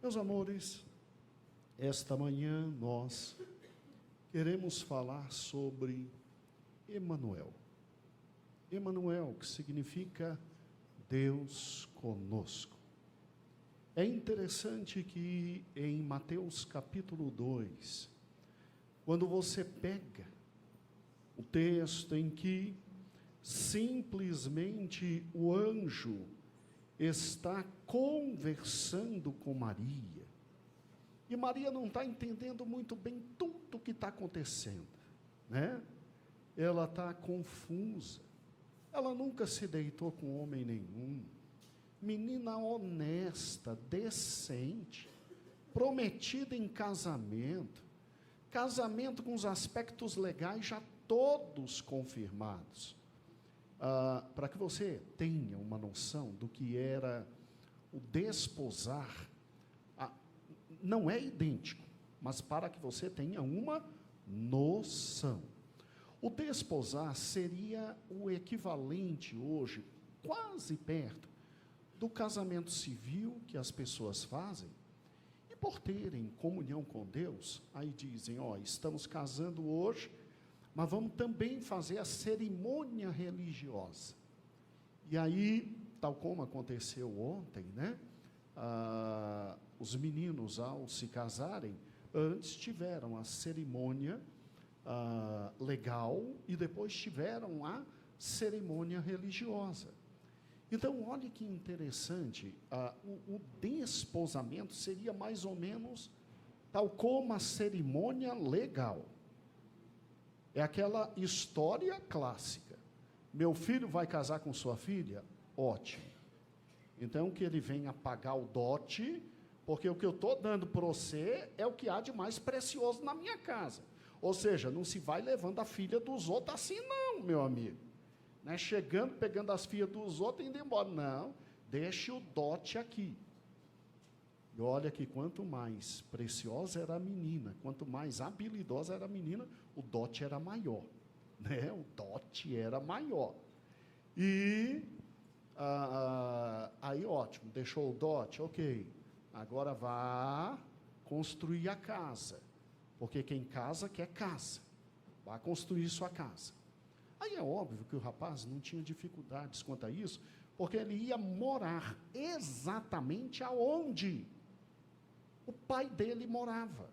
Meus amores, esta manhã nós queremos falar sobre Emanuel. Emanuel, que significa Deus conosco. É interessante que em Mateus capítulo 2, quando você pega o texto em que simplesmente o anjo está conversando com Maria, e Maria não está entendendo muito bem tudo o que está acontecendo, né? Ela está confusa, ela nunca se deitou com homem nenhum, menina honesta, decente, prometida em casamento com os aspectos legais já todos confirmados. Para que você tenha uma noção do que era o desposar, não é idêntico, mas para que você tenha uma noção. O desposar seria o equivalente hoje, quase perto, do casamento civil que as pessoas fazem, e por terem comunhão com Deus, aí dizem, estamos casando hoje, mas vamos também fazer a cerimônia religiosa. E aí, tal como aconteceu ontem, né? Os meninos, ao se casarem, antes tiveram a cerimônia legal e depois tiveram a cerimônia religiosa. Então, olhe que interessante, o desposamento seria mais ou menos tal como a cerimônia legal. É aquela história clássica. Meu filho vai casar com sua filha? Ótimo. Então, que ele venha pagar o dote, porque o que eu estou dando para você é o que há de mais precioso na minha casa. Ou seja, não se vai levando a filha dos outros assim não, meu amigo. Né? Chegando, pegando as filhas dos outros e indo embora. Não, deixe o dote aqui. E olha que quanto mais preciosa era a menina, quanto mais habilidosa era a menina, o dote era maior, né? O dote era maior. E aí ótimo, deixou o dote, ok. Agora vá construir a casa, porque quem casa quer casa. Vá construir sua casa. Aí é óbvio que o rapaz não tinha dificuldades quanto a isso, porque ele ia morar exatamente aonde o pai dele morava,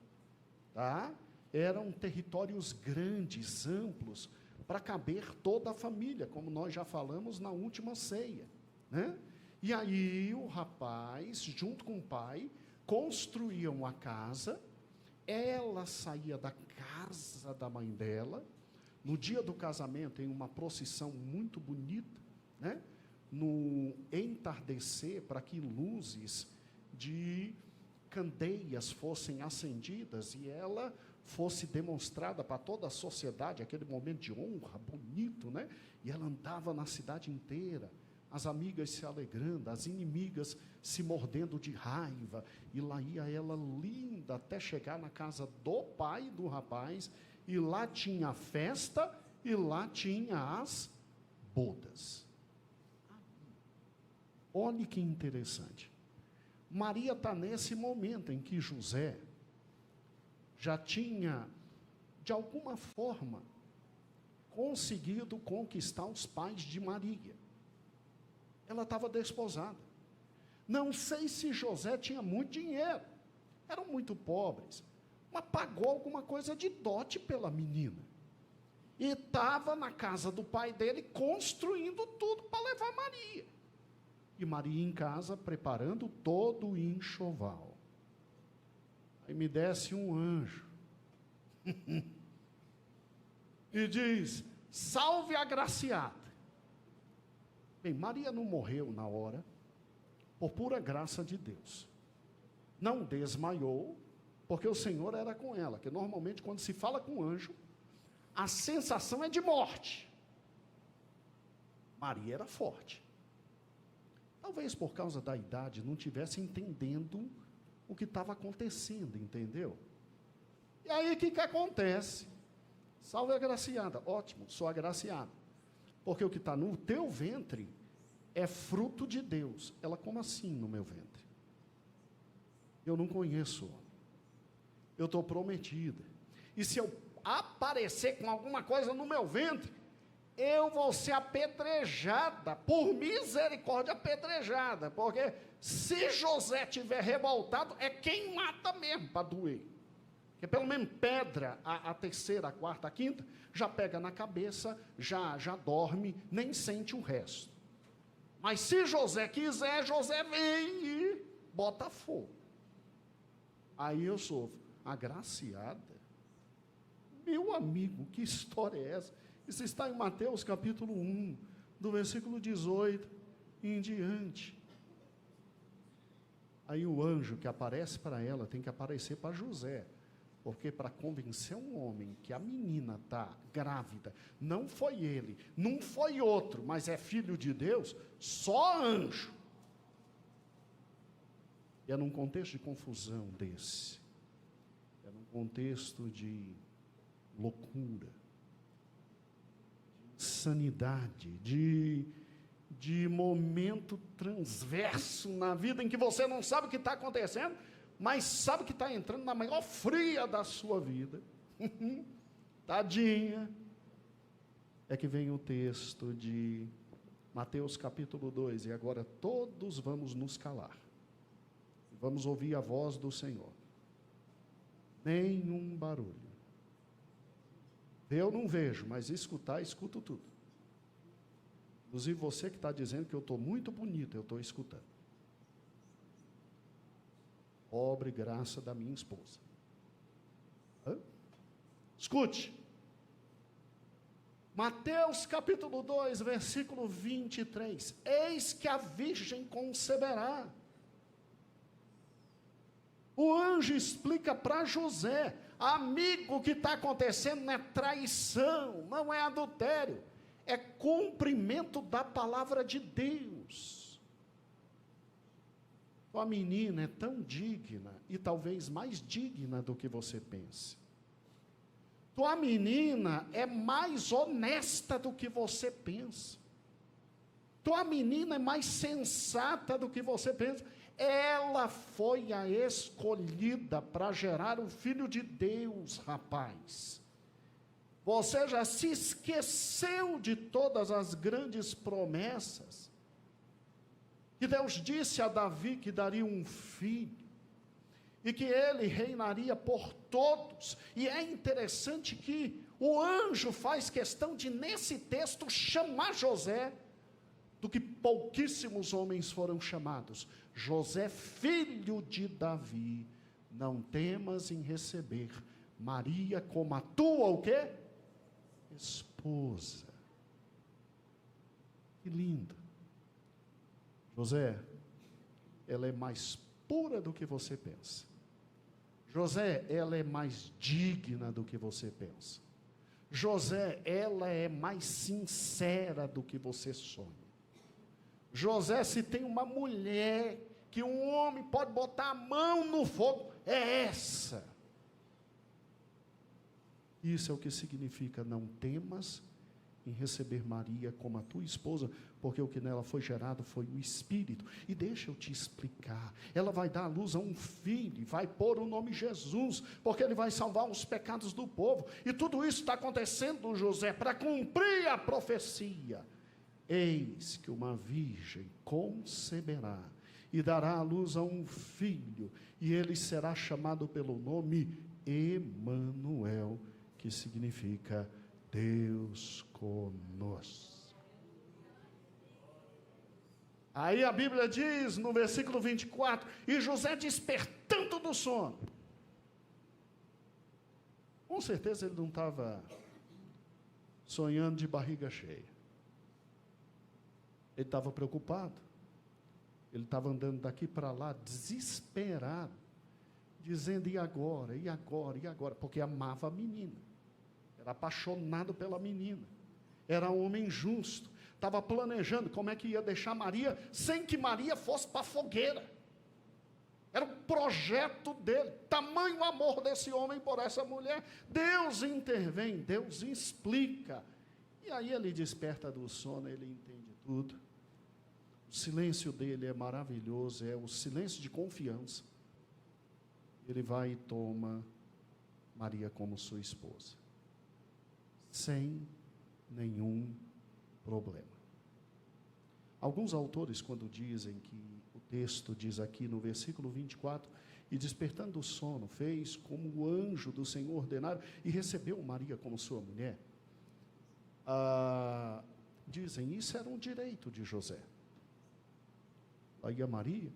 tá? Eram territórios grandes, amplos, para caber toda a família, como nós já falamos na última ceia, né? E aí o rapaz, junto com o pai, construíam a casa, ela saía da casa da mãe dela, no dia do casamento, em uma procissão muito bonita, né? No entardecer, para que luzes de candeias fossem acendidas e ela fosse demonstrada para toda a sociedade, aquele momento de honra, bonito, né? E ela andava na cidade inteira, as amigas se alegrando, as inimigas se mordendo de raiva, e lá ia ela linda até chegar na casa do pai do rapaz, e lá tinha a festa, e lá tinha as bodas. Olhe que interessante. Maria está nesse momento em que José já tinha, de alguma forma, conseguido conquistar os pais de Maria. Ela estava desposada. Não sei se José tinha muito dinheiro, eram muito pobres, mas pagou alguma coisa de dote pela menina. E estava na casa do pai dele, construindo tudo para levar Maria. E Maria em casa, preparando todo o enxoval. Aí me desce um anjo. E diz, salve a agraciada. Bem, Maria não morreu na hora, por pura graça de Deus. Não desmaiou, porque o Senhor era com ela. Que normalmente quando se fala com anjo, a sensação é de morte. Maria era forte. Talvez por causa da idade não tivesse entendendo o que estava acontecendo, entendeu? E aí o que acontece? Salve a agraciada. Ótimo, sou agraciada. Porque o que está no teu ventre é fruto de Deus. Ela, como assim no meu ventre? Eu não conheço o homem. Eu estou prometida. E se eu aparecer com alguma coisa no meu ventre, eu vou ser apedrejada, por misericórdia apedrejada, porque se José tiver revoltado, é quem mata mesmo para doer. Porque pelo menos pedra, a terceira, a quarta, a quinta, já pega na cabeça, já dorme, nem sente o resto. Mas se José quiser, José vem e bota fogo. Aí eu sofro. Agraciada? Meu amigo, que história é essa? Isso está em Mateus capítulo 1, do versículo 18 em diante. Aí o anjo que aparece para ela tem que aparecer para José, porque para convencer um homem que a menina está grávida, não foi ele, não foi outro, mas é filho de Deus, só anjo. E é num contexto de confusão desse, é num contexto de loucura, de insanidade, de momento transverso na vida em que você não sabe o que está acontecendo, mas sabe que está entrando na maior fria da sua vida. Tadinha. É que vem o texto de Mateus capítulo 2, e agora todos vamos nos calar. Vamos ouvir a voz do Senhor. Nenhum barulho. Eu não vejo, mas escutar, escuto tudo. Inclusive você que está dizendo que eu estou muito bonito, eu estou escutando. Pobre graça da minha esposa. Escute. Mateus capítulo 2, versículo 23. Eis que a virgem conceberá. O anjo explica para José, amigo, o que está acontecendo não é traição, não é adultério, é cumprimento da palavra de Deus. A menina é tão digna, e talvez mais digna do que você pense. Tua menina é mais honesta do que você pensa. Tua menina é mais sensata do que você pensa. Ela foi a escolhida para gerar o Filho de Deus, rapaz. Você já se esqueceu de todas as grandes promessas que Deus disse a Davi que daria um filho, e que ele reinaria por todos. E é interessante que o anjo faz questão de, nesse texto, chamar José, do que pouquíssimos homens foram chamados. José, filho de Davi, não temas em receber Maria como a tua, o quê? Esposa. Que lindo. José, ela é mais pura do que você pensa. José, ela é mais digna do que você pensa. José, ela é mais sincera do que você sonha. José, se tem uma mulher que um homem pode botar a mão no fogo, é essa. Isso é o que significa: não temas em receber Maria como a tua esposa, porque o que nela foi gerado foi o Espírito. E deixa eu te explicar, ela vai dar à luz a um filho, vai pôr o nome Jesus, porque ele vai salvar os pecados do povo, e tudo isso está acontecendo, José, para cumprir a profecia. Eis que uma virgem conceberá, e dará à luz a um filho, e ele será chamado pelo nome Emanuel, que significa Deus conosco. Aí a Bíblia diz no versículo 24, e José despertando do sono. Com certeza ele não estava sonhando de barriga cheia. Ele estava preocupado. Ele estava andando daqui para lá, desesperado, dizendo: e agora, e agora, e agora? Porque amava a menina. Era apaixonado pela menina. Era um homem justo. Estava planejando como é que ia deixar Maria, sem que Maria fosse para a fogueira. Era o projeto dele. Tamanho amor desse homem por essa mulher. Deus intervém, Deus explica. E aí ele desperta do sono, ele entende tudo. O silêncio dele é maravilhoso, é o silêncio de confiança. ele vai e toma Maria como sua esposa, sem nenhum problema. Alguns autores, quando dizem que o texto diz aqui no versículo 24, e despertando do sono, fez como o anjo do Senhor ordenara, e recebeu Maria como sua mulher, dizem, isso era um direito de José. Aí a Maria,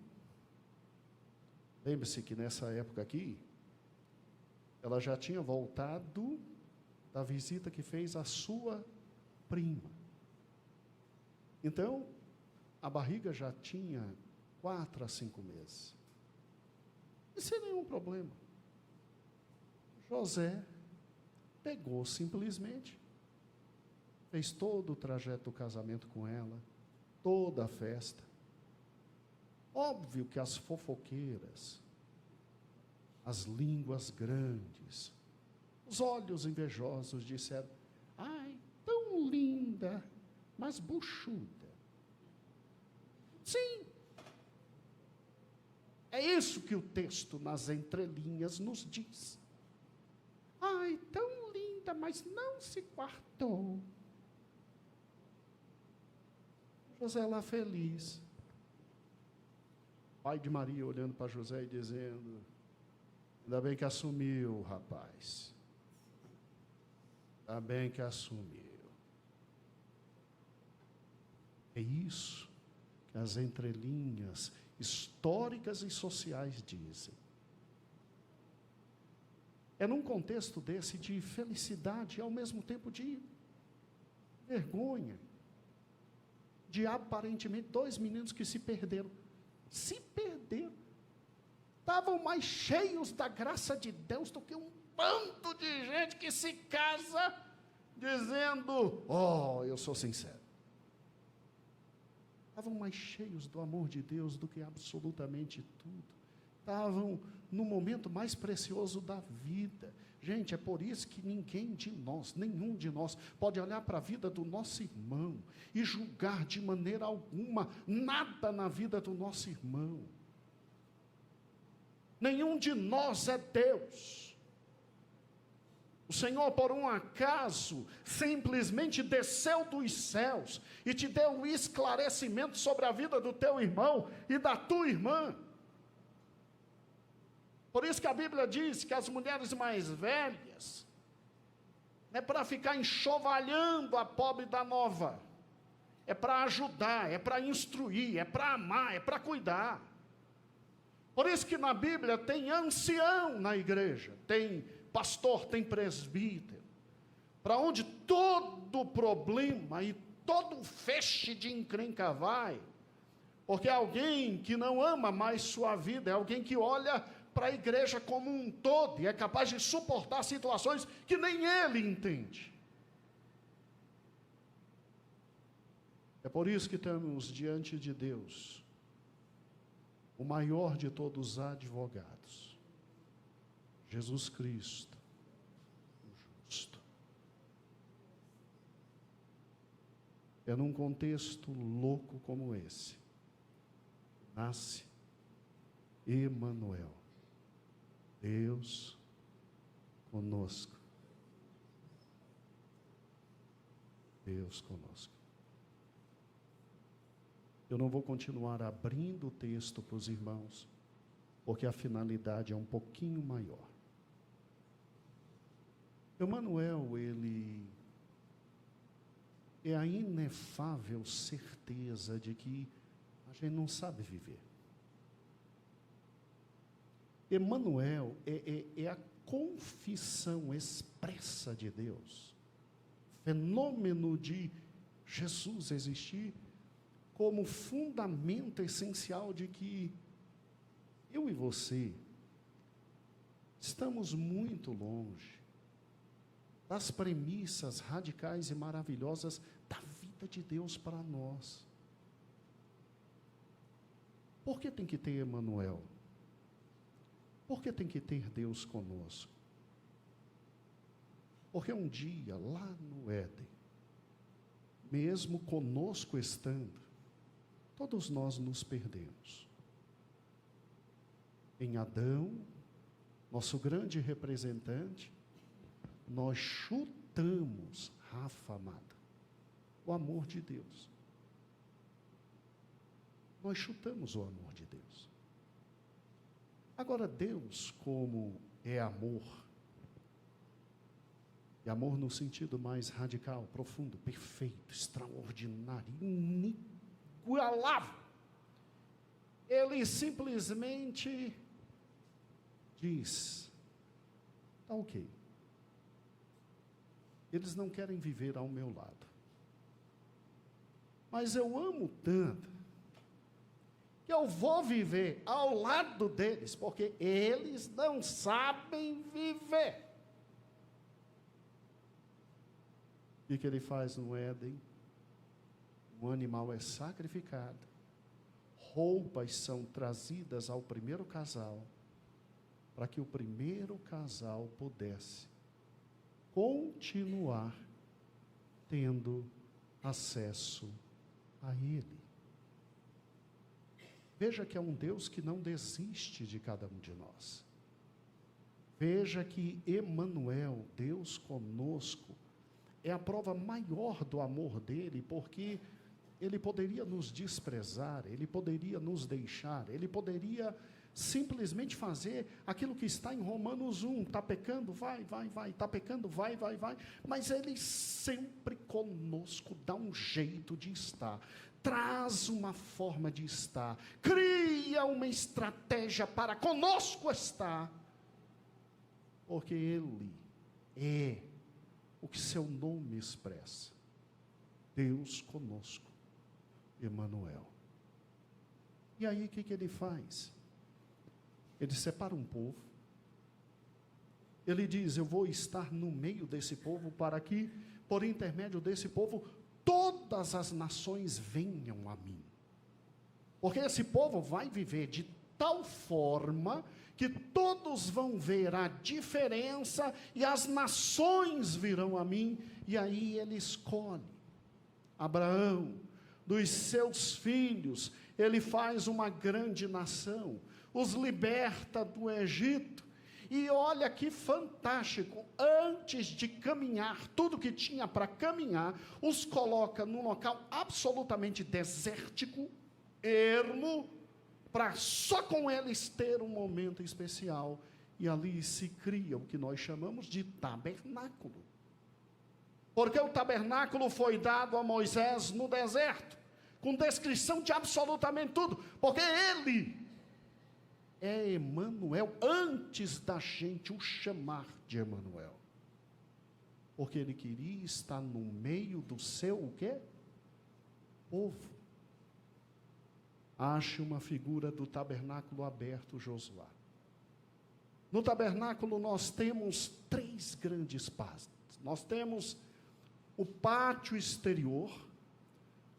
lembre-se que nessa época aqui, ela já tinha voltado da visita que fez à sua prima. Então, a barriga já tinha 4 a 5 meses. E sem nenhum problema. José pegou simplesmente, fez todo o trajeto do casamento com ela, toda a festa. Óbvio que as fofoqueiras, as línguas grandes, os olhos invejosos disseram, ai, tão linda, mas buchuda. Sim, é isso que o texto nas entrelinhas nos diz. Ai, tão linda, mas não se quartou. José lá feliz. Pai de Maria olhando para José e dizendo, ainda bem que assumiu, rapaz. Ainda bem que assumiu. É isso que as entrelinhas históricas e sociais dizem. É num contexto desse de felicidade e ao mesmo tempo de vergonha, de aparentemente 2 meninos que se perderam, estavam mais cheios da graça de Deus do que um bando de gente que se casa dizendo, eu sou sincero. Estavam mais cheios do amor de Deus do que absolutamente tudo. Estavam no momento mais precioso da vida. Gente, é por isso que ninguém de nós, nenhum de nós, pode olhar para a vida do nosso irmão e julgar de maneira alguma nada na vida do nosso irmão. Nenhum de nós é Deus. O Senhor, por um acaso, simplesmente desceu dos céus e te deu um esclarecimento sobre a vida do teu irmão e da tua irmã. Por isso que a Bíblia diz que as mulheres mais velhas é para ficar enxovalhando a pobre da nova, é para ajudar, é para instruir, é para amar, é para cuidar. Por isso que na Bíblia tem ancião na igreja, tem pastor, tem presbítero, para onde todo problema e todo feixe de encrenca vai, porque é alguém que não ama mais sua vida, é alguém que olha para a igreja como um todo, e é capaz de suportar situações que nem ele entende. É por isso que estamos diante de Deus, o maior de todos os advogados, Jesus Cristo, o justo. É num contexto louco como esse, nasce Emanuel, Deus conosco. Deus conosco. Eu não vou continuar abrindo o texto para os irmãos, porque a finalidade é um pouquinho maior. Emanuel, ele é a inefável certeza de que a gente não sabe viver. Emanuel é a confissão expressa de Deus, fenômeno de Jesus existir como fundamento essencial de que eu e você estamos muito longe das premissas radicais e maravilhosas da vida de Deus para nós. Por que tem que ter Emanuel? Por que tem que ter Deus conosco? Porque um dia, lá no Éden, mesmo conosco estando, todos nós nos perdemos. Em Adão nosso grande representante, nós chutamos, Rafa amada, o amor de Deus. Nós chutamos o amor de Deus. Agora, Deus, como é amor, e amor no sentido mais radical, profundo, perfeito, extraordinário, inigualável, Ele simplesmente diz, tá ok. Eles não querem viver ao meu lado. Mas eu amo tanto, que eu vou viver ao lado deles, porque eles não sabem viver. O que ele faz no Éden? Um animal é sacrificado, roupas são trazidas ao primeiro casal, para que o primeiro casal pudesse continuar tendo acesso a Ele. Veja que é um Deus que não desiste de cada um de nós. Veja que Emanuel, Deus conosco, é a prova maior do amor dele, porque ele poderia nos desprezar, ele poderia nos deixar, ele poderia simplesmente fazer aquilo que está em Romanos 1, está pecando, vai, está pecando, vai, mas ele sempre conosco dá um jeito de estar, traz uma forma de estar, cria uma estratégia para conosco estar, porque Ele é o que seu nome expressa, Deus conosco, Emanuel. E aí o que ele faz? Ele separa um povo, ele diz, eu vou estar no meio desse povo, para que, por intermédio desse povo, todas as nações venham a mim, porque esse povo vai viver de tal forma, que todos vão ver a diferença, e as nações virão a mim, e aí ele escolhe, Abraão, dos seus filhos, ele faz uma grande nação, os liberta do Egito, e olha que fantástico, antes de caminhar, tudo que tinha para caminhar, os coloca num local absolutamente desértico, ermo, para só com eles ter um momento especial, e ali se cria o que nós chamamos de tabernáculo, porque o tabernáculo foi dado a Moisés no deserto, com descrição de absolutamente tudo, porque ele é Emanuel, antes da gente o chamar de Emanuel, porque ele queria estar no meio do seu, o quê? Povo. Ache uma figura do tabernáculo aberto, Josué. No tabernáculo nós temos 3 grandes partes. Nós temos o pátio exterior,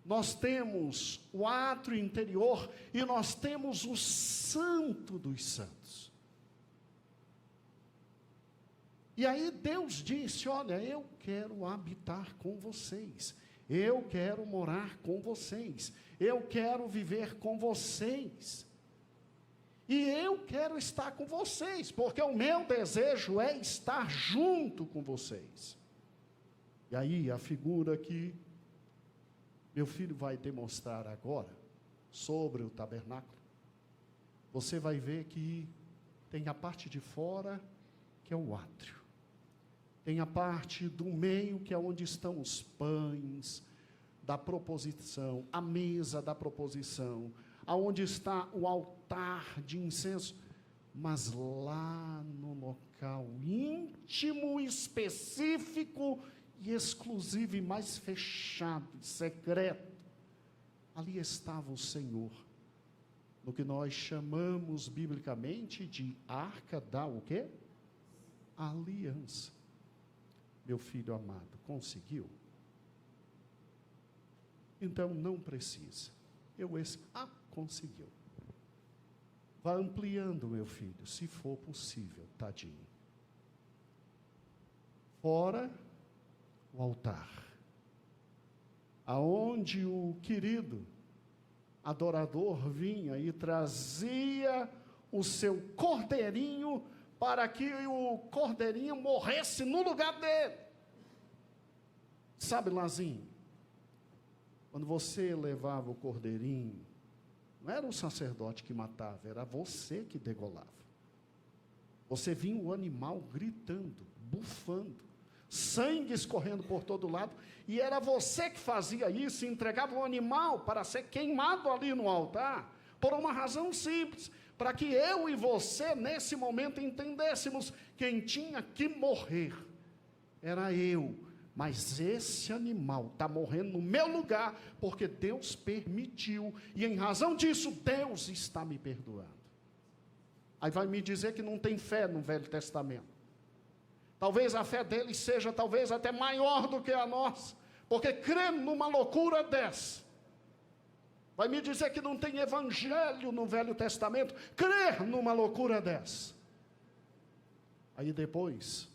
nós temos o átrio interior e nós temos o santo dos santos. E aí Deus disse, olha, eu quero habitar com vocês, eu quero morar com vocês, eu quero viver com vocês, e eu quero estar com vocês, porque o meu desejo é estar junto com vocês. E aí a figura que meu filho vai demonstrar agora, sobre o tabernáculo, você vai ver que tem a parte de fora, que é o átrio, tem a parte do meio, que é onde estão os pães da proposição, a mesa da proposição, aonde está o altar de incenso, mas lá no local íntimo, específico e exclusivo e mais fechado, secreto, ali estava o Senhor, no que nós chamamos biblicamente de arca da o quê? Aliança. Meu filho amado, conseguiu? Então não precisa. Conseguiu. Vá ampliando, meu filho, se for possível, tadinho. Fora o altar, aonde o querido adorador vinha e trazia o seu cordeirinho para que o cordeirinho morresse no lugar dele. Sabe, Lazinho, quando você levava o cordeirinho, não era o sacerdote que matava, era você que degolava. Você via o animal gritando, bufando, sangue escorrendo por todo lado, e era você que fazia isso, entregava o animal para ser queimado ali no altar, por uma razão simples, para que eu e você, nesse momento, entendêssemos quem tinha que morrer. Era eu, mas esse animal está morrendo no meu lugar, porque Deus permitiu, e em razão disso, Deus está me perdoando. Aí vai me dizer que não tem fé no Velho Testamento. Talvez a fé dele seja talvez até maior do que a nossa, porque crê numa loucura dessa. Vai me dizer que não tem evangelho no Velho Testamento, crer numa loucura dessa. Aí depois,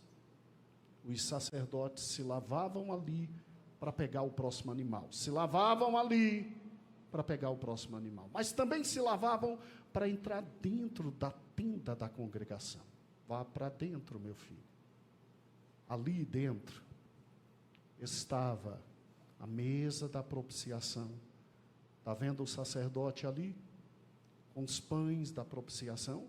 os sacerdotes se lavavam ali para pegar o próximo animal. Se lavavam ali para pegar o próximo animal. Mas também se lavavam para entrar dentro da tenda da congregação. Vá para dentro, meu filho. Ali dentro estava a mesa da propiciação. Está vendo o sacerdote ali? Com os pães da propiciação?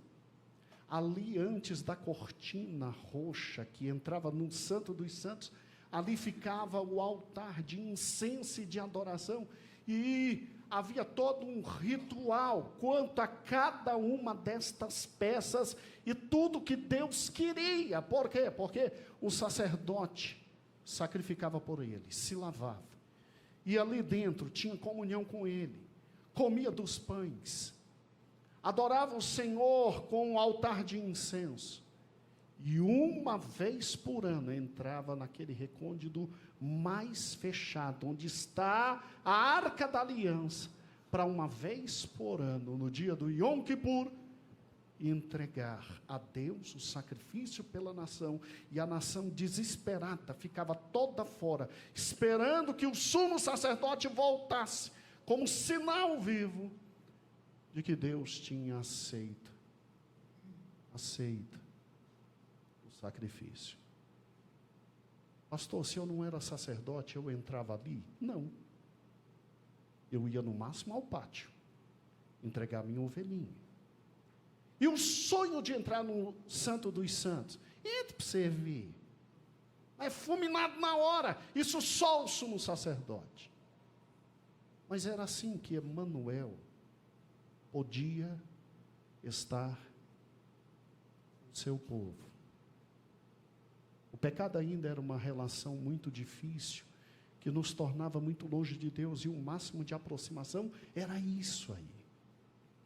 Ali antes da cortina roxa que entrava no Santo dos Santos, ali ficava o altar de incenso e de adoração. E havia todo um ritual quanto a cada uma destas peças e tudo que Deus queria. Por quê? Porque o sacerdote sacrificava por ele, se lavava. E ali dentro tinha comunhão com ele, comia dos pães, adorava o Senhor com o altar de incenso. E uma vez por ano entrava naquele recôndito mais fechado, onde está a Arca da Aliança, para uma vez por ano, no dia do Yom Kippur, entregar a Deus o sacrifício pela nação, e a nação desesperada ficava toda fora, esperando que o sumo sacerdote voltasse, como sinal vivo, de que Deus tinha aceito o sacrifício. Pastor, se eu não era sacerdote, eu entrava ali? Não. Eu ia no máximo ao pátio, entregar minha ovelhinha. E o sonho de entrar no Santo dos Santos, entre para você ver, é fulminado na hora, isso só o sumo sacerdote. Mas era assim que Emanuel podia estar com seu povo. O pecado ainda era uma relação muito difícil, que nos tornava muito longe de Deus, e o máximo de aproximação era isso aí.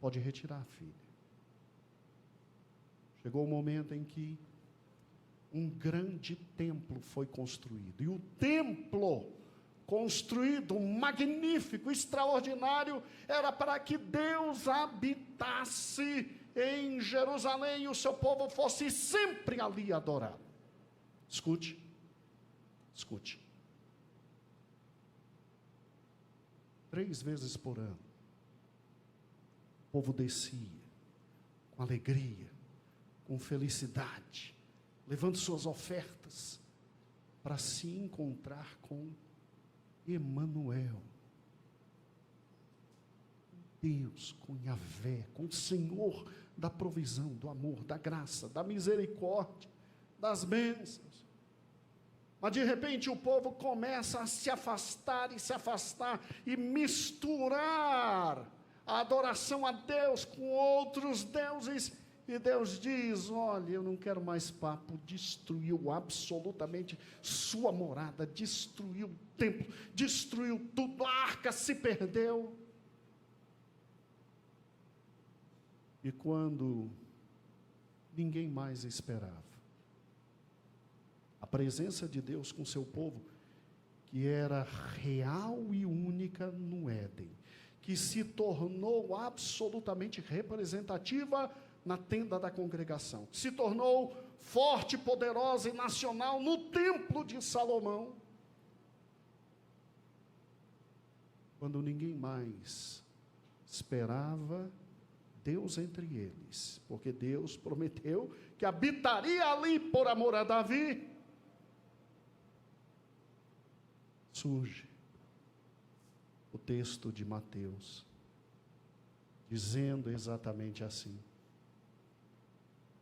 Pode retirar, filha. Chegou o momento em que um grande templo foi construído, e o templo construído, magnífico, extraordinário, era para que Deus habitasse em Jerusalém, e o seu povo fosse sempre ali adorado. Escute, escute. 3 vezes por ano, o povo descia, com alegria, com felicidade, levando suas ofertas, para se encontrar com Emanuel, Deus, com Yahvé, com o Senhor da provisão, do amor, da graça, da misericórdia, das bênçãos. Mas de repente o povo começa a se afastar e misturar a adoração a Deus com outros deuses. E Deus diz: olha, eu não quero mais papo. Destruiu absolutamente sua morada, destruiu o templo, destruiu tudo, a arca se perdeu. E quando ninguém mais esperava, a presença de Deus com seu povo, que era real e única no Éden, que se tornou absolutamente representativa na tenda da congregação, se tornou forte, poderosa e nacional no templo de Salomão, quando ninguém mais esperava, Deus entre eles, porque Deus prometeu que habitaria ali por amor a Davi. Surge o texto de Mateus, dizendo exatamente assim: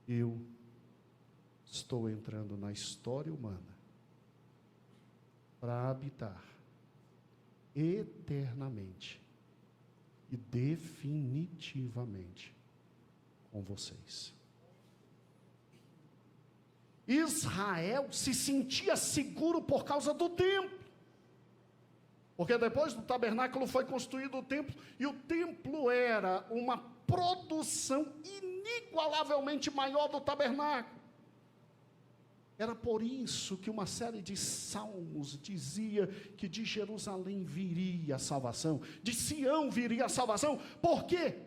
eu estou entrando na história humana para habitar eternamente e definitivamente com vocês. Israel se sentia seguro por causa do templo, porque depois do tabernáculo foi construído o templo, e o templo era uma produção inigualavelmente maior do tabernáculo. Era por isso que uma série de salmos dizia que de Jerusalém viria a salvação, de Sião viria a salvação, porque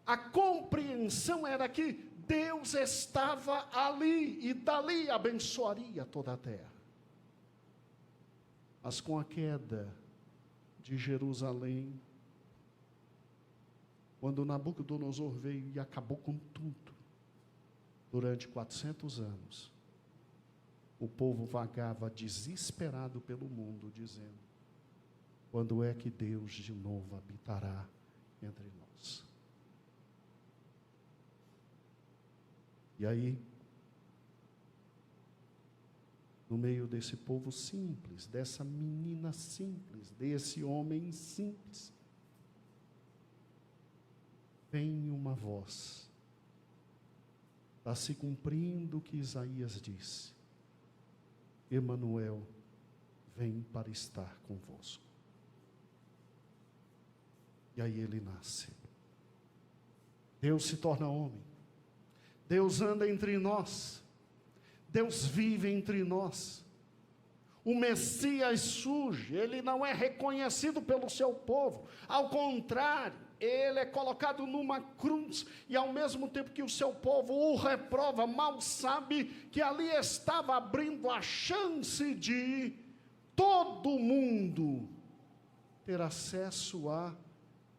a compreensão era que Deus estava ali e dali abençoaria toda a terra. Mas com a queda de Jerusalém, quando Nabucodonosor veio e acabou com tudo, durante 400 anos, o povo vagava desesperado pelo mundo, dizendo: quando é que Deus de novo habitará entre nós? E aí, no meio desse povo simples, dessa menina simples, desse homem simples, vem uma voz. Está se cumprindo o que Isaías disse: Emanuel vem para estar convosco. E aí ele nasce. Deus se torna homem. Deus anda entre nós. Deus vive entre nós. O Messias surge, ele não é reconhecido pelo seu povo. Ao contrário, ele é colocado numa cruz, e ao mesmo tempo que o seu povo o reprova, mal sabe que ali estava abrindo a chance de todo mundo ter acesso a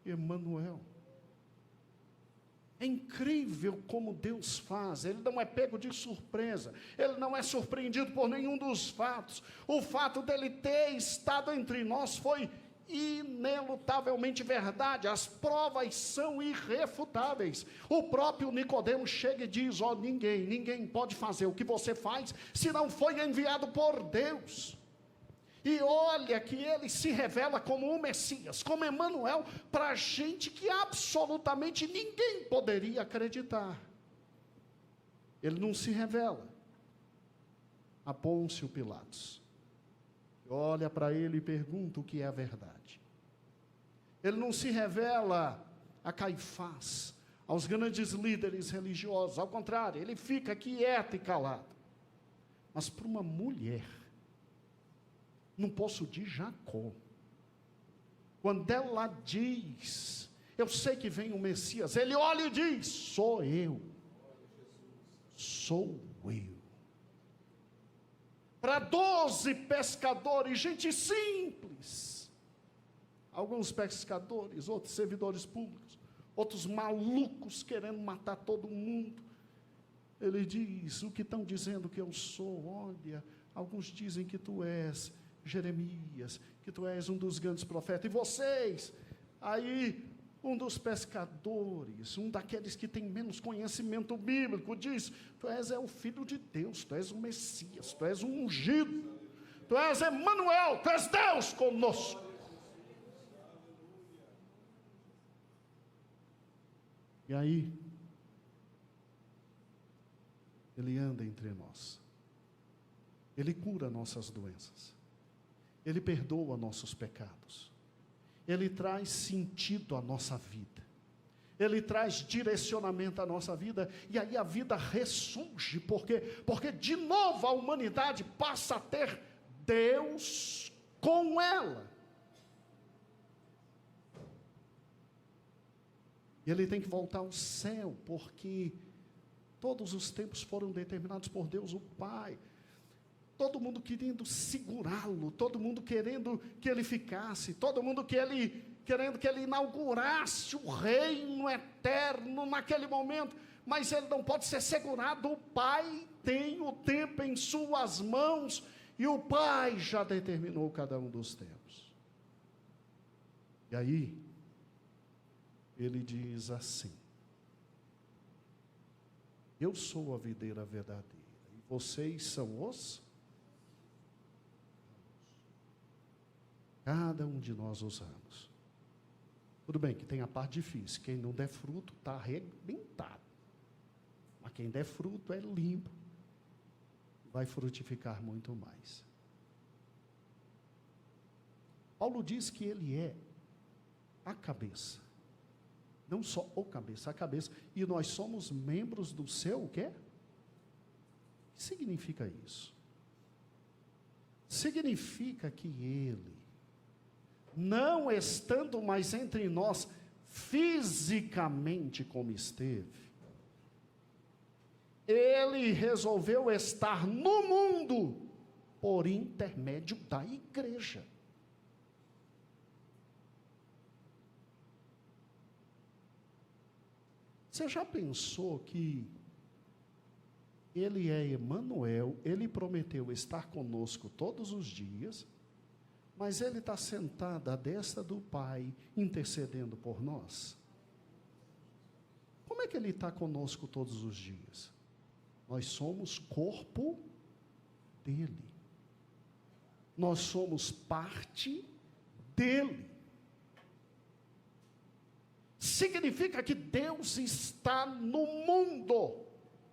Emanuel. É incrível como Deus faz. Ele não é pego de surpresa, ele não é surpreendido por nenhum dos fatos. O fato dele ter estado entre nós foi inelutavelmente verdade. As provas são irrefutáveis. O próprio Nicodemo chega e diz: ó, ninguém pode fazer o que você faz se não foi enviado por Deus. E olha que ele se revela como o Messias, como Emanuel, para gente que absolutamente ninguém poderia acreditar. Ele não se revela a Pôncio Pilatos. Olha para ele e pergunta o que é a verdade. Ele não se revela a Caifás, aos grandes líderes religiosos. Ao contrário, ele fica quieto e calado. Mas para uma mulher, no poço de Jacó, quando ela diz: eu sei que vem o Messias, ele olha e diz: sou eu. Para 12 pescadores, gente simples, alguns pescadores, outros servidores públicos, outros malucos querendo matar todo mundo, ele diz: o que estão dizendo que eu sou? Olha, alguns dizem que tu és Jeremias, que tu és um dos grandes profetas, e vocês? Aí um dos pescadores, um daqueles que tem menos conhecimento bíblico, diz: tu és o Filho de Deus, tu és o Messias, tu és o ungido, tu és Emanuel, tu és Deus conosco. E aí, ele anda entre nós, ele cura nossas doenças, ele perdoa nossos pecados, ele traz sentido à nossa vida, ele traz direcionamento à nossa vida, e aí a vida ressurge, porque de novo a humanidade passa a ter Deus com ela. E ele tem que voltar ao céu, porque todos os tempos foram determinados por Deus o Pai. Todo mundo querendo segurá-lo, todo mundo querendo que ele ficasse, todo mundo que ele querendo que ele inaugurasse o reino eterno naquele momento, mas ele não pode ser segurado. O Pai tem o tempo em suas mãos, e o Pai já determinou cada um dos tempos. E aí, ele diz assim: eu sou a videira verdadeira, e vocês são os... Cada um de nós os ramos. Tudo bem que tem a parte difícil, quem não der fruto está arrebentado. Mas quem der fruto é limpo, vai frutificar muito mais. Paulo diz que ele é a cabeça. Não só o cabeça, a cabeça. E nós somos membros do seu o quê? O que significa isso? Significa que ele, não estando mais entre nós fisicamente como esteve, ele resolveu estar no mundo por intermédio da igreja. Você já pensou que ele é Emanuel, ele prometeu estar conosco todos os dias, mas ele está sentado à destra do Pai, intercedendo por nós? Como é que ele está conosco todos os dias? Nós somos corpo dele. Nós somos parte dele. Significa que Deus está no mundo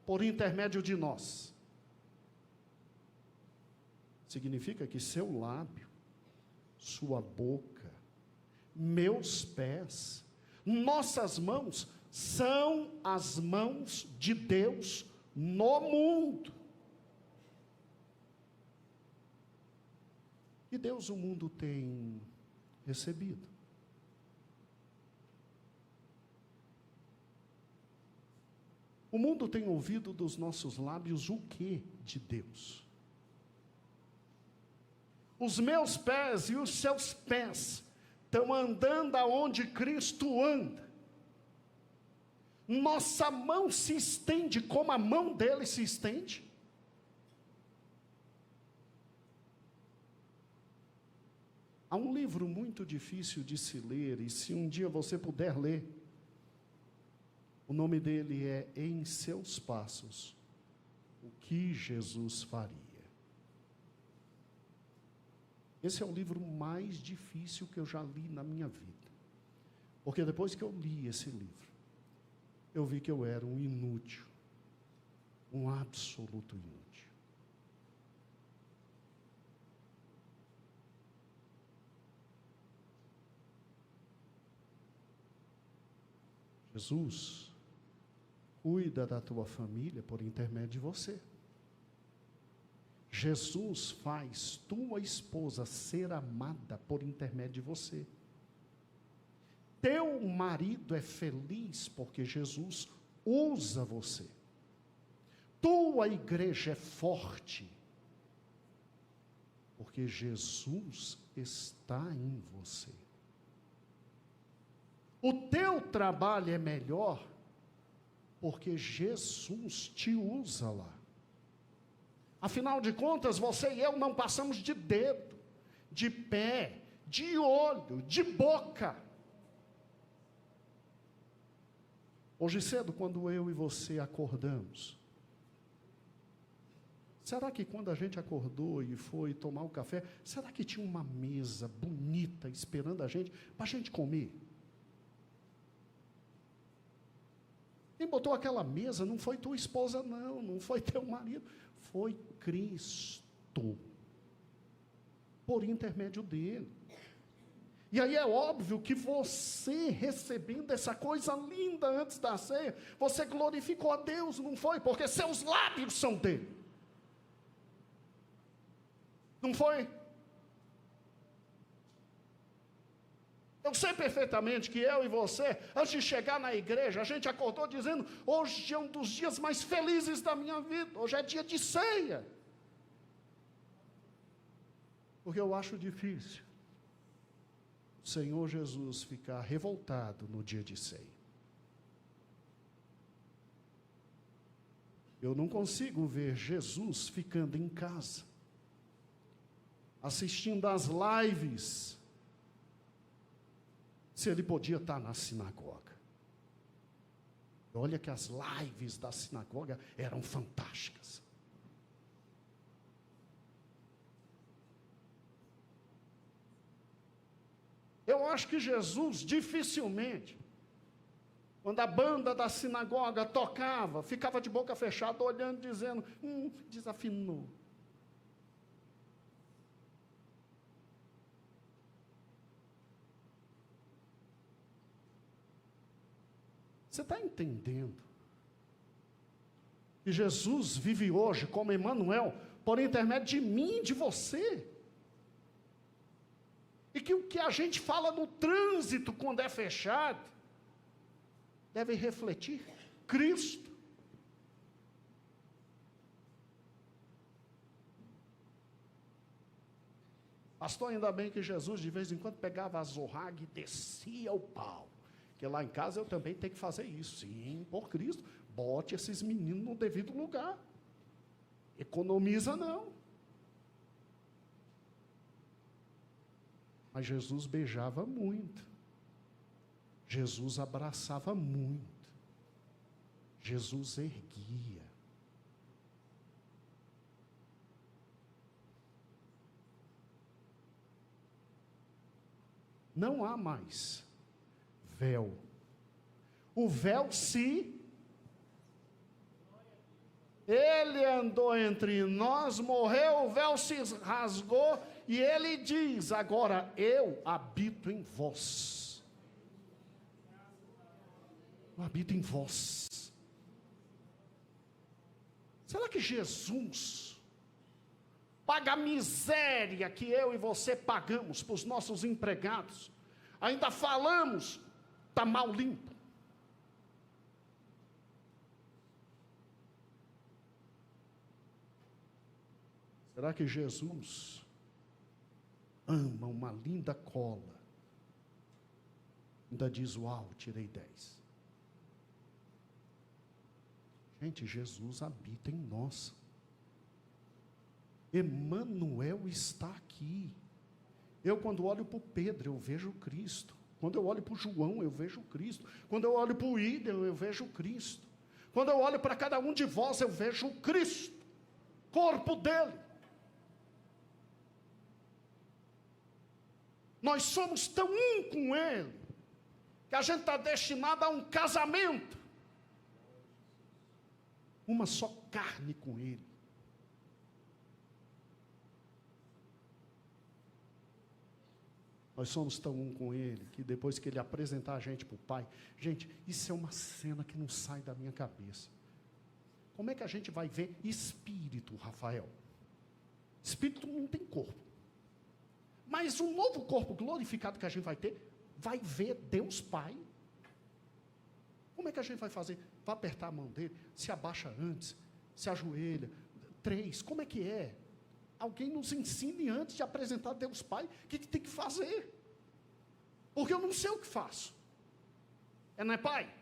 por intermédio de nós. Significa que seu lábio, sua boca, meus pés, nossas mãos, são as mãos de Deus no mundo. E Deus o mundo tem recebido. O mundo tem ouvido dos nossos lábios o que de Deus? Os meus pés e os seus pés estão andando aonde Cristo anda. Nossa mão se estende como a mão dele se estende. Há um livro muito difícil de se ler, e se um dia você puder ler, o nome dele é Em Seus Passos, o que Jesus faria. Esse é o livro mais difícil que eu já li na minha vida. Porque depois que eu li esse livro, eu vi que eu era um inútil. Um absoluto inútil. Jesus cuida da tua família por intermédio de você. Jesus faz tua esposa ser amada por intermédio de você. Teu marido é feliz porque Jesus usa você. Tua igreja é forte porque Jesus está em você. O teu trabalho é melhor porque Jesus te usa lá. Afinal de contas, você e eu não passamos de dedo, de pé, de olho, de boca. Hoje cedo, quando eu e você acordamos, será que quando a gente acordou e foi tomar um café, será que tinha uma mesa bonita esperando a gente, para a gente comer? Quem botou aquela mesa não foi tua esposa, não foi teu marido, foi Cristo, por intermédio dele. E aí é óbvio que você, recebendo essa coisa linda antes da ceia, você glorificou a Deus, não foi? Porque seus lábios são dele. Não foi? Eu sei perfeitamente que eu e você, antes de chegar na igreja, a gente acordou dizendo: hoje é um dos dias mais felizes da minha vida, hoje é dia de ceia. Porque eu acho difícil o Senhor Jesus ficar revoltado no dia de ceia. Eu não consigo ver Jesus ficando em casa, assistindo às lives, se ele podia estar na sinagoga. Olha que as lives da sinagoga eram fantásticas. Eu acho que Jesus dificilmente, quando a banda da sinagoga tocava, ficava de boca fechada, olhando, dizendo, desafinou. Você está entendendo? Que Jesus vive hoje como Emmanuel, por intermédio de mim e de você. E que o que a gente fala no trânsito, quando é fechado, deve refletir Cristo. Pastor, ainda bem que Jesus de vez em quando pegava a zorraga e descia o pau. Porque lá em casa eu também tenho que fazer isso. Sim, por Cristo, bote esses meninos no devido lugar. Economiza não. Mas Jesus beijava muito. Jesus abraçava muito. Jesus erguia. Não há mais véu. O véu ele andou entre nós, morreu, o véu se rasgou, e ele diz, agora eu habito em vós. Eu habito em vós. Será que Jesus paga a miséria que eu e você pagamos para os nossos empregados? Ainda falamos, está mal limpo. Será que Jesus ama uma linda cola? Ainda diz, uau, tirei 10. Gente, Jesus habita em nós. Emmanuel está aqui. Eu, quando olho para o Pedro, eu vejo Cristo. Quando eu olho para o João, eu vejo Cristo. Quando eu olho para o Ídeo, eu vejo Cristo. Quando eu olho para cada um de vós, eu vejo Cristo, corpo dele. Nós somos tão um com ele, que a gente está destinado a um casamento, uma só carne com ele. Nós somos tão um com ele, que depois que ele apresentar a gente para o Pai, gente, isso é uma cena que não sai da minha cabeça. Como é que a gente vai ver espírito, Rafael? Espírito não tem corpo. Mas o novo corpo glorificado que a gente vai ter, vai ver Deus Pai. Como é que a gente vai fazer? Vai apertar a mão dele, se abaixa antes, se ajoelha. 3, como é que é? Alguém nos ensine antes de apresentar Deus Pai, o que tem que fazer. Porque eu não sei o que faço. Não é pai?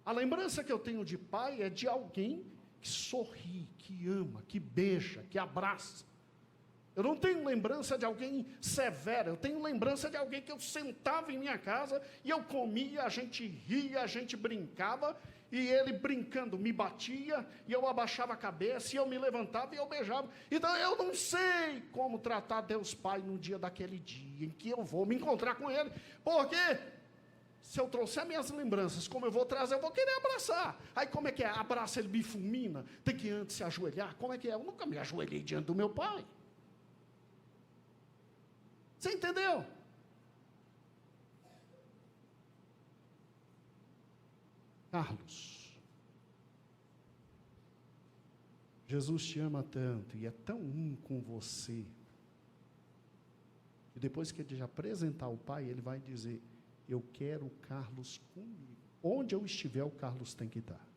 A lembrança que eu tenho de pai é de alguém que sorri, que ama, que beija, que abraça. Eu não tenho lembrança de alguém severo, eu tenho lembrança de alguém que eu sentava em minha casa e eu comia, a gente ria, a gente brincava, e ele brincando me batia, e eu abaixava a cabeça, e eu me levantava e eu beijava. Então eu não sei como tratar Deus Pai no dia daquele dia, em que eu vou me encontrar com ele, porque se eu trouxer minhas lembranças, como eu vou trazer, eu vou querer abraçar. Aí como é que é? Abraça, ele me fulmina, tem que antes se ajoelhar, como é que é? Eu nunca me ajoelhei diante do meu pai. Você entendeu? Carlos, Jesus te ama tanto e é tão um com você, e depois que ele te apresentar o Pai, ele vai dizer, eu quero o Carlos comigo. Onde eu estiver, o Carlos tem que estar.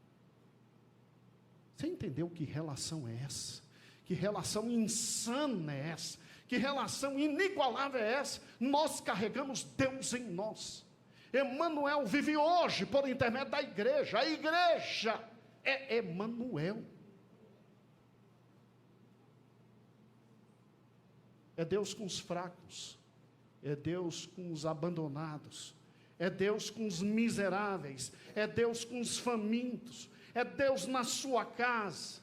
Você entendeu que relação é essa? Que relação insana é essa? Que relação inigualável é essa? Nós carregamos Deus em nós. Emanuel vive hoje por intermédio da igreja. A igreja é Emanuel. É Deus com os fracos, é Deus com os abandonados, é Deus com os miseráveis, é Deus com os famintos, é Deus na sua casa.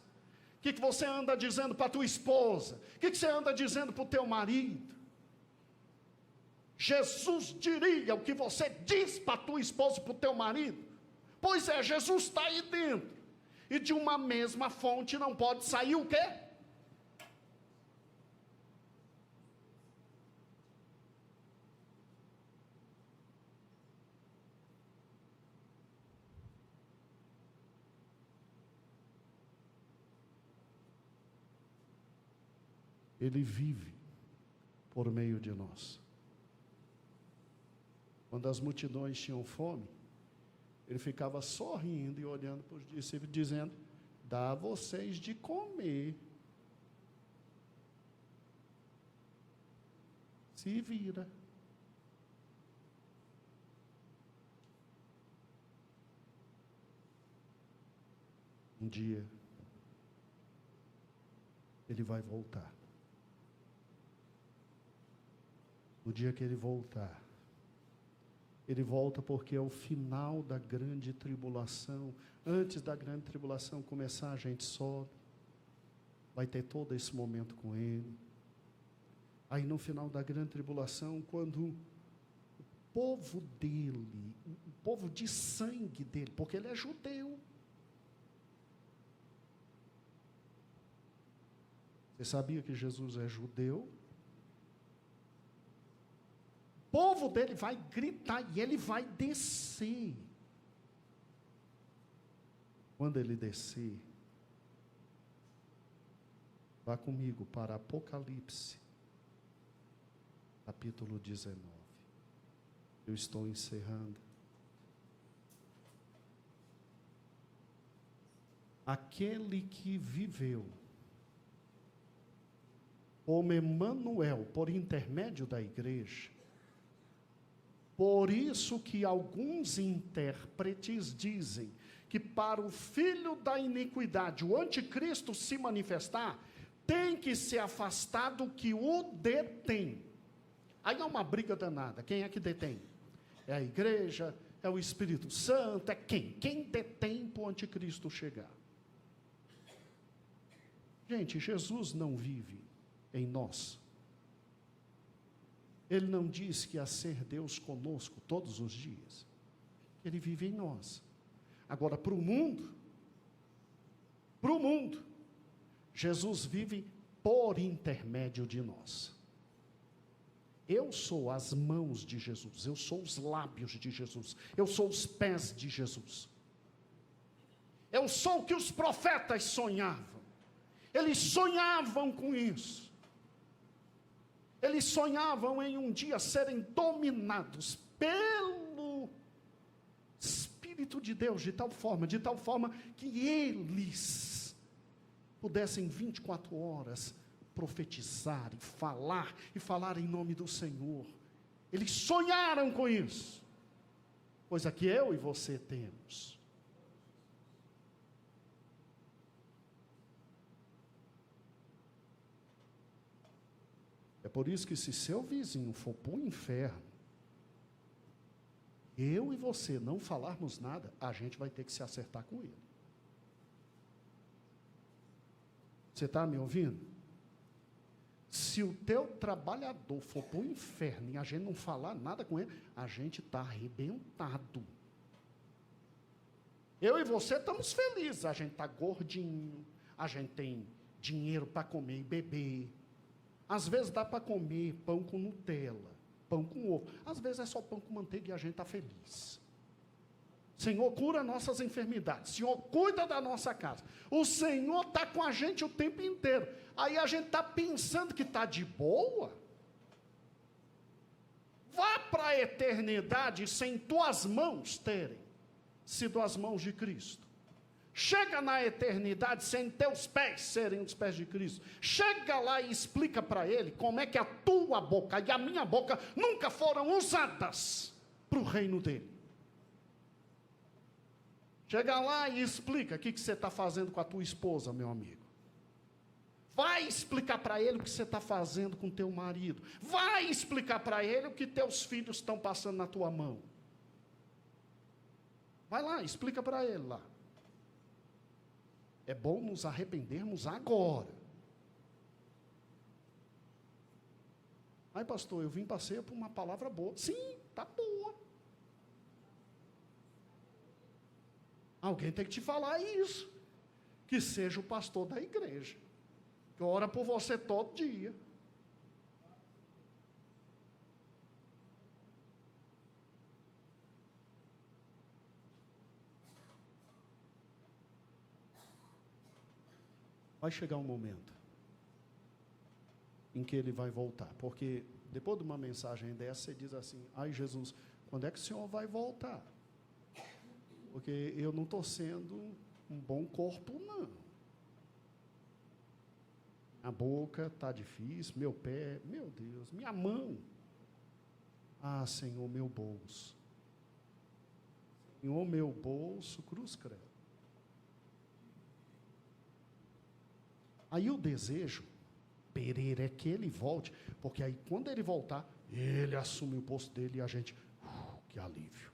O que você anda dizendo para a tua esposa? O que você anda dizendo para o teu marido? Jesus diria o que você diz para a tua esposa e para o teu marido? Pois é, Jesus está aí dentro. E de uma mesma fonte não pode sair o quê? Ele vive por meio de nós. Quando as multidões tinham fome, ele ficava sorrindo e olhando para os discípulos, dizendo: dá a vocês de comer. Se vira. Um dia, ele vai voltar. No dia que ele voltar, ele volta porque é o final da grande tribulação. Antes da grande tribulação começar, a gente sobe, vai ter todo esse momento com ele. Aí no final da grande tribulação, quando o povo dele, o povo de sangue dele, porque ele é judeu. Você sabia que Jesus é judeu? O povo dele vai gritar e ele vai descer. Quando ele descer, vá comigo para Apocalipse, capítulo 19. Eu estou encerrando. Aquele que viveu como Emanuel por intermédio da igreja. Por isso que alguns intérpretes dizem que para o filho da iniquidade, o anticristo se manifestar, tem que ser afastado que o detém. Aí é uma briga danada. Quem é que detém? É a igreja? É o Espírito Santo? É quem? Quem detém para o anticristo chegar? Gente, Jesus não vive em nós. Ele não diz que a ser Deus conosco todos os dias. Ele vive em nós. Agora, para o mundo, Jesus vive por intermédio de nós. Eu sou as mãos de Jesus, eu sou os lábios de Jesus, eu sou os pés de Jesus. Eu sou o que os profetas sonhavam. Eles sonhavam com isso. Eles sonhavam em um dia serem dominados pelo Espírito de Deus, de tal forma que eles pudessem 24 horas profetizar e falar em nome do Senhor. Eles sonharam com isso, coisa que eu e você temos. É por isso que se seu vizinho for para o inferno, eu e você não falarmos nada, a gente vai ter que se acertar com ele. Você está me ouvindo? Se o teu trabalhador for para o inferno e a gente não falar nada com ele, a gente está arrebentado. Eu e você estamos felizes, a gente está gordinho, a gente tem dinheiro para comer e beber. Às vezes dá para comer pão com Nutella, pão com ovo. Às vezes é só pão com manteiga e a gente está feliz. Senhor, cura nossas enfermidades. Senhor, cuida da nossa casa. O Senhor está com a gente o tempo inteiro. Aí a gente está pensando que está de boa. Vá para a eternidade sem tuas mãos terem sido as mãos de Cristo. Chega na eternidade sem teus pés serem os pés de Cristo. Chega lá e explica para ele como é que a tua boca e a minha boca nunca foram usadas para o reino dele. Chega lá e explica o que você está fazendo com a tua esposa, meu amigo. Vai explicar para ele o que você está fazendo com teu marido. Vai explicar para ele o que teus filhos estão passando na tua mão. Vai lá, explica para ele lá. É bom nos arrependermos agora. Ai, pastor, eu vim passeio por uma palavra boa. Sim, está boa. Alguém tem que te falar isso. Que seja o pastor da igreja. Que ora por você todo dia. Vai chegar um momento em que ele vai voltar, porque depois de uma mensagem dessa, você diz assim, ai Jesus, quando é que o Senhor vai voltar? Porque eu não estou sendo um bom corpo, não. A boca está difícil, meu pé, meu Deus, minha mão. Ah, Senhor, meu bolso. Senhor, meu bolso, cruz credo. Aí o desejo, Pereira, é que ele volte, porque aí quando ele voltar, ele assume o posto dele e a gente, que alívio.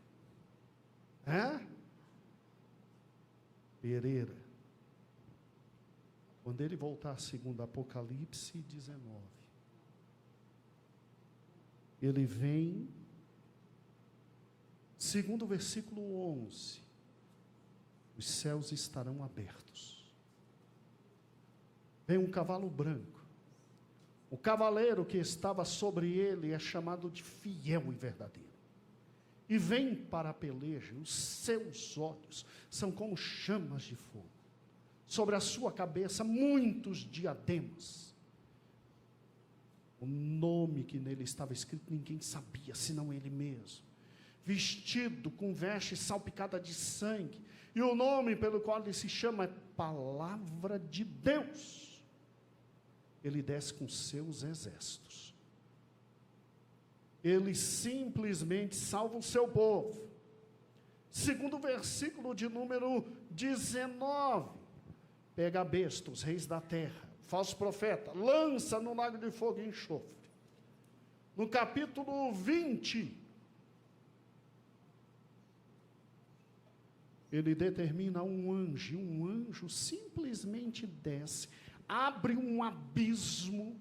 Pereira, quando ele voltar segundo Apocalipse 19, ele vem, segundo o versículo 11, os céus estarão abertos. Vem um cavalo branco. O cavaleiro que estava sobre ele é chamado de fiel e verdadeiro. E vem para a peleja, os seus olhos são como chamas de fogo. Sobre a sua cabeça, muitos diademas. O nome que nele estava escrito, ninguém sabia, senão ele mesmo. Vestido com veste salpicada de sangue. E o nome pelo qual ele se chama é Palavra de Deus. Ele desce com seus exércitos. Ele simplesmente salva o seu povo. Segundo o versículo de número 19. Pega a besta, os reis da terra, falso profeta, lança no lago de fogo e enxofre. No capítulo 20, ele determina um anjo simplesmente desce, abre um abismo,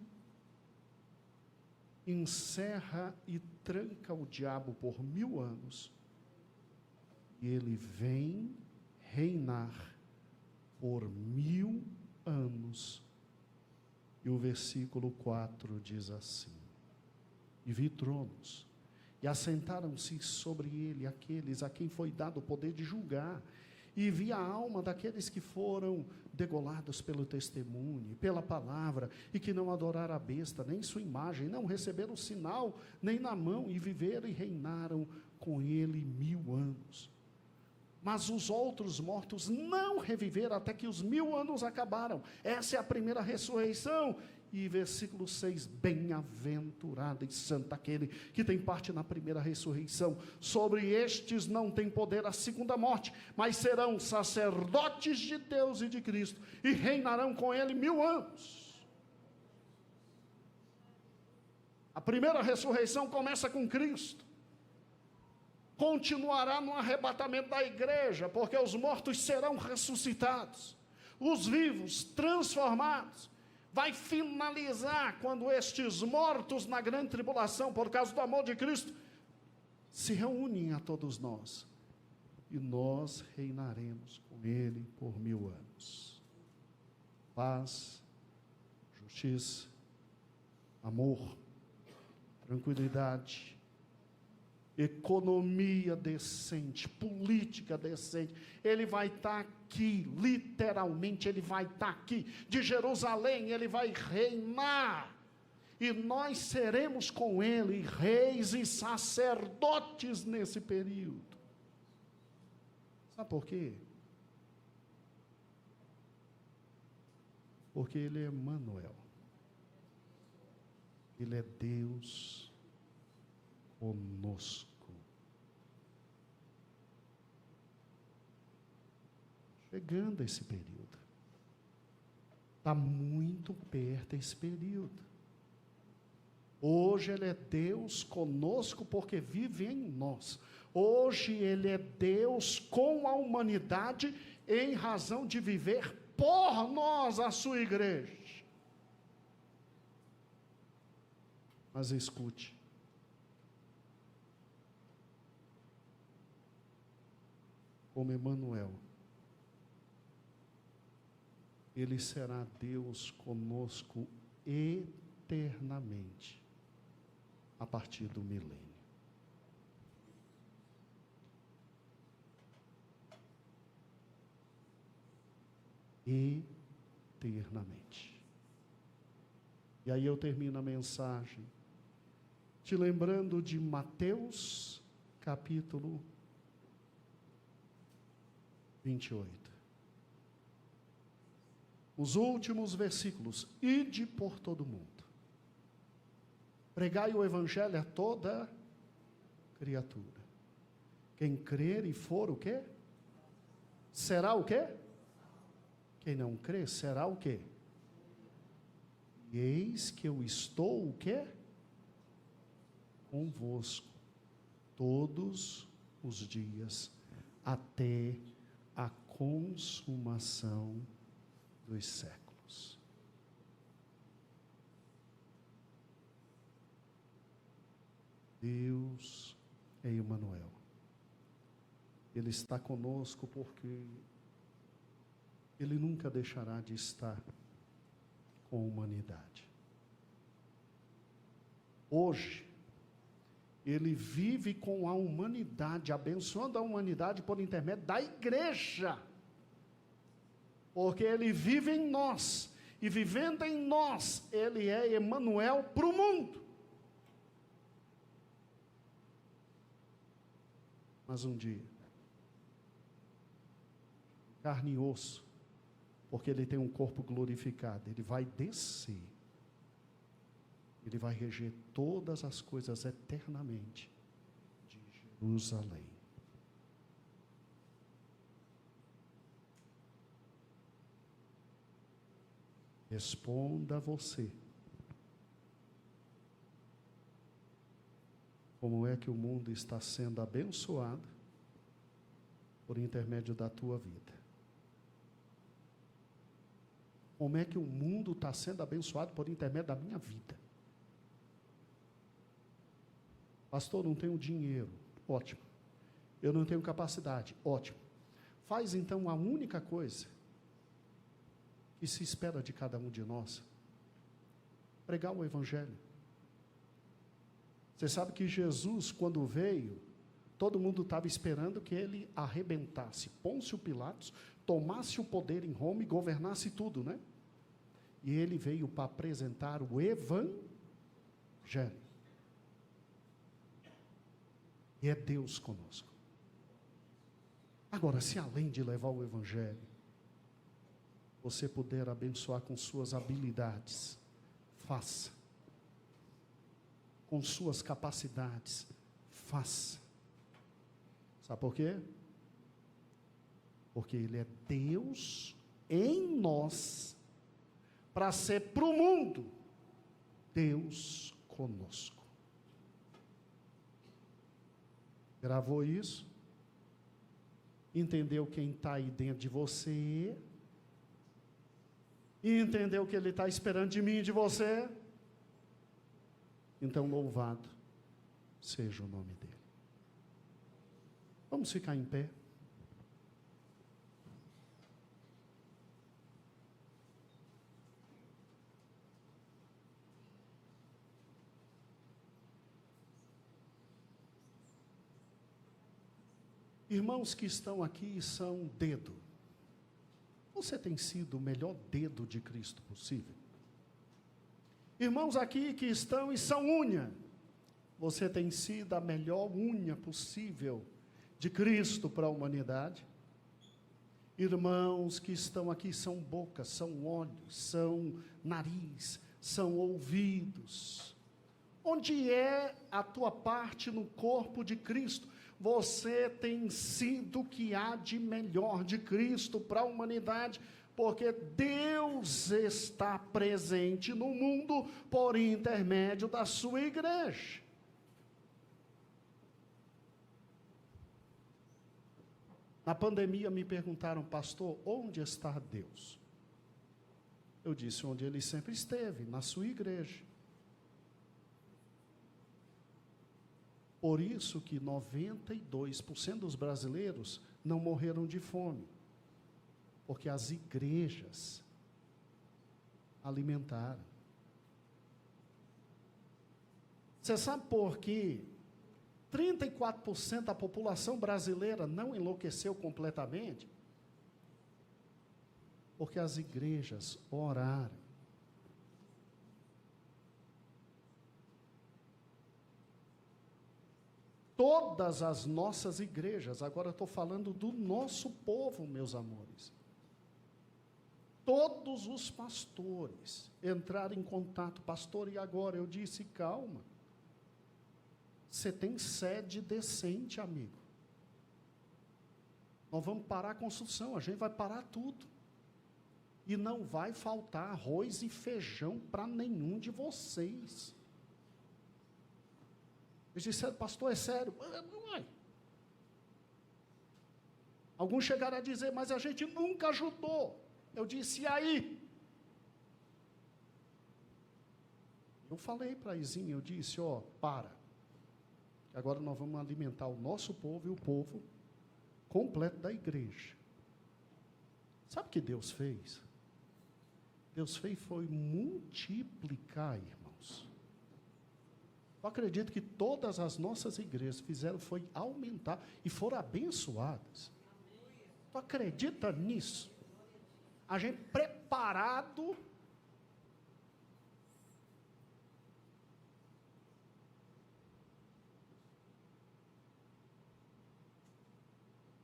encerra e tranca o diabo por 1000 anos, e ele vem reinar por 1000 anos. E o versículo 4 diz assim: e vi tronos, e assentaram-se sobre ele aqueles a quem foi dado o poder de julgar, e vi a alma daqueles que foram degolados pelo testemunho, pela palavra, e que não adoraram a besta, nem sua imagem, não receberam sinal, nem na mão, e viveram e reinaram com ele 1000 anos. Mas os outros mortos não reviveram até que os 1000 anos acabaram. Essa é a primeira ressurreição. E versículo 6, bem-aventurado e santo aquele que tem parte na primeira ressurreição. Sobre estes não tem poder a segunda morte, mas serão sacerdotes de Deus e de Cristo, e reinarão com ele 1000 anos. A primeira ressurreição começa com Cristo. Continuará no arrebatamento da igreja, porque os mortos serão ressuscitados, os vivos transformados. Vai finalizar quando estes mortos na grande tribulação, por causa do amor de Cristo, se reúnem a todos nós, e nós reinaremos com ele por 1000 anos. Paz, justiça, amor, tranquilidade, economia decente, política decente. Ele vai estar aqui, literalmente ele vai estar aqui, de Jerusalém ele vai reinar, e nós seremos com ele reis e sacerdotes nesse período. Sabe por quê? Porque Ele é Emmanuel. Ele é Deus conosco. Chegando esse período. Está muito perto esse período. Hoje Ele é Deus conosco porque vive em nós. Hoje Ele é Deus com a humanidade em razão de viver por nós, a sua igreja. Mas escute. Como Emmanuel, Ele será Deus conosco eternamente, a partir do milênio. Eternamente. E aí eu termino a mensagem te lembrando de Mateus capítulo 28. Os últimos versículos: ide por todo mundo, pregai o evangelho a toda criatura. Quem crer e for o quê? Será o quê? Quem não crer será o quê? E eis que eu estou o quê? Convosco todos os dias até a consumação dos séculos. Deus é Emmanuel. Ele está conosco porque Ele nunca deixará de estar com a humanidade. Hoje, Ele vive com a humanidade, abençoando a humanidade por intermédio da igreja. Porque Ele vive em nós, e vivendo em nós, Ele é Emmanuel para o mundo. Mas um dia, carne e osso, porque Ele tem um corpo glorificado, Ele vai descer, Ele vai reger todas as coisas eternamente de Jerusalém. Responda você. Como é que o mundo está sendo abençoado por intermédio da tua vida? Como é que o mundo está sendo abençoado por intermédio da minha vida? Pastor, não tenho dinheiro. Ótimo. Eu não tenho capacidade. Ótimo. Faz então a única coisa que se espera de cada um de nós: pregar o evangelho. Você sabe que Jesus, quando veio, todo mundo estava esperando que ele arrebentasse Pôncio Pilatos, tomasse o poder em Roma e governasse tudo, né? E ele veio para apresentar o evangelho. E é Deus conosco. Agora, se além de levar o evangelho, você puder abençoar com suas habilidades, faça. Com suas capacidades, faça. Sabe por quê? Porque Ele é Deus em nós, para ser para o mundo Deus conosco. Gravou isso? Entendeu quem está aí dentro de você? E entendeu o que Ele está esperando de mim e de você? Então, louvado seja o nome dEle. Vamos ficar em pé. Irmãos que estão aqui são dedo. Você tem sido o melhor dedo de Cristo possível? Irmãos aqui que estão e são unha. Você tem sido a melhor unha possível de Cristo para a humanidade? Irmãos que estão aqui são boca, são olhos, são nariz, são ouvidos. Onde é a tua parte no corpo de Cristo? Você tem sido o que há de melhor de Cristo para a humanidade, porque Deus está presente no mundo por intermédio da sua igreja. Na pandemia me perguntaram, pastor, onde está Deus? Eu disse, onde ele sempre esteve, na sua igreja. Por isso que 92% dos brasileiros não morreram de fome, porque as igrejas alimentaram. Você sabe por quê? 34% da população brasileira não enlouqueceu completamente, porque as igrejas oraram. Todas as nossas igrejas, agora estou falando do nosso povo, meus amores. Todos os pastores entraram em contato, pastor, e agora? Eu disse, calma. Você tem sede decente, amigo. Nós vamos parar a construção, a gente vai parar tudo. E não vai faltar arroz e feijão para nenhum de vocês. Eles disseram, pastor, é sério? Não é. Alguns chegaram a dizer, mas a gente nunca ajudou. Eu disse, e aí? Eu falei para a Izinha, eu disse, para. Agora nós vamos alimentar o nosso povo e o povo completo da igreja. Sabe o que Deus fez? Deus fez foi multiplicar, irmãos. Eu acredito que todas as nossas igrejas fizeram foi aumentar e foram abençoadas. Tu acredita nisso? A gente preparado.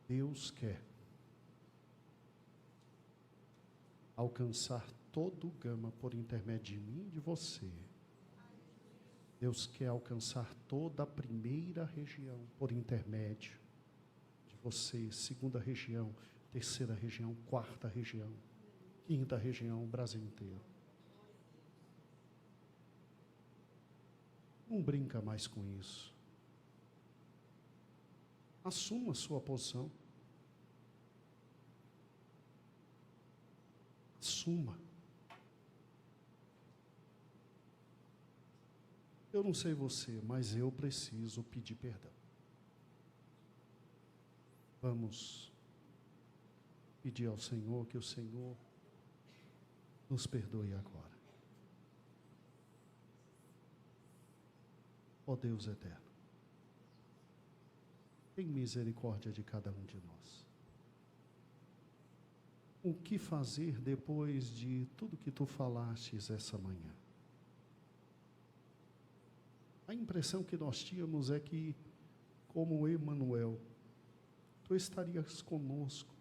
Deus quer alcançar todo o gama por intermédio de mim e de você. Deus quer alcançar toda a primeira região por intermédio de você, segunda região, terceira região, quarta região, quinta região, o Brasil inteiro. Não brinca mais com isso. Assuma a sua posição. Assuma. Eu não sei você, mas eu preciso pedir perdão. Vamos pedir ao Senhor que o Senhor nos perdoe agora. Ó Deus eterno, tem misericórdia de cada um de nós. O que fazer depois de tudo que tu falastes essa manhã? A impressão que nós tínhamos é que, como Emanuel, tu estarias conosco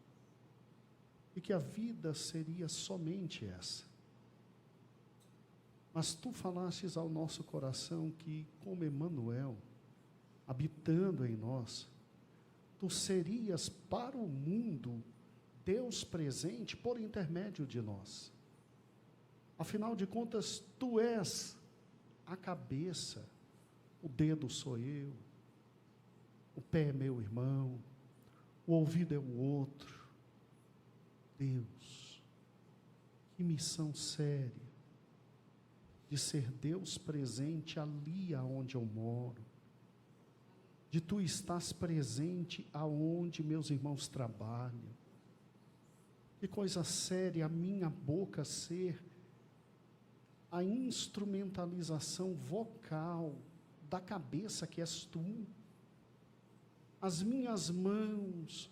e que a vida seria somente essa. Mas tu falastes ao nosso coração que, como Emanuel, habitando em nós, tu serias para o mundo Deus presente por intermédio de nós. Afinal de contas, tu és a cabeça, o dedo sou eu, o pé é meu irmão, o ouvido é o outro. Deus, que missão séria de ser Deus presente ali aonde eu moro, de tu estás presente aonde meus irmãos trabalham. Que coisa séria a minha boca ser a instrumentalização vocal da cabeça que és tu. As minhas mãos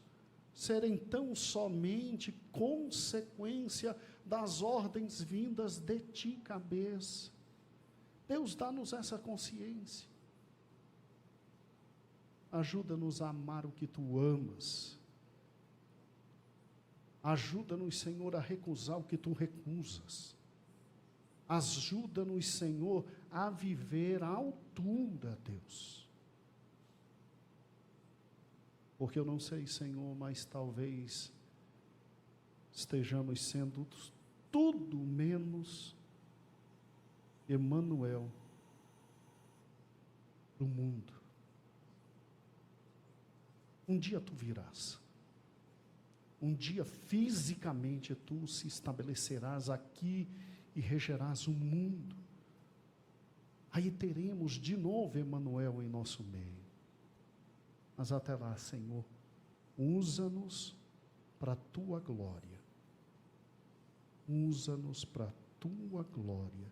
serem tão somente consequência das ordens vindas de ti, cabeça. Deus, dá-nos essa consciência. Ajuda-nos a amar o que tu amas. Ajuda-nos, Senhor, a recusar o que tu recusas. Ajuda-nos, Senhor, a viver à altura, Deus. Porque eu não sei, Senhor, mas talvez estejamos sendo tudo menos Emanuel do mundo. Um dia tu virás. Um dia fisicamente tu se estabelecerás aqui e regerás o mundo. Aí teremos de novo Emanuel em nosso meio. Mas até lá, Senhor, usa-nos para a tua glória. Usa-nos para a tua glória.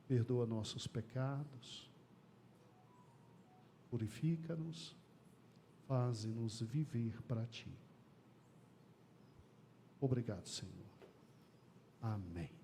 Perdoa nossos pecados. Purifica-nos. Faze-nos viver para ti. Obrigado, Senhor. Amém.